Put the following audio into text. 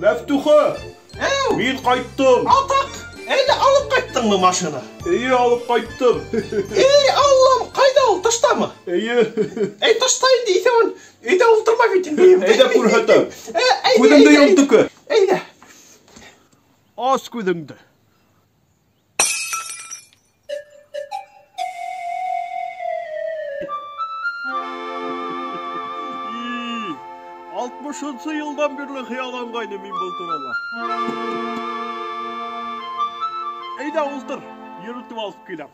Мәфтуха! Мен қайттым. Атақ, әлі алып қайттың мы машина? Алып қайттым. Аллам, қайда ол, ташта мы? Таштайын дейсің, үйде отырма бетін деймін. Көрсетем. Көзімді йомдыкі. Ас көзімді. Алтмышыншы жылдан берлі қияланғайны мен бұл туралы. Отырыр, үйретіп алып келем.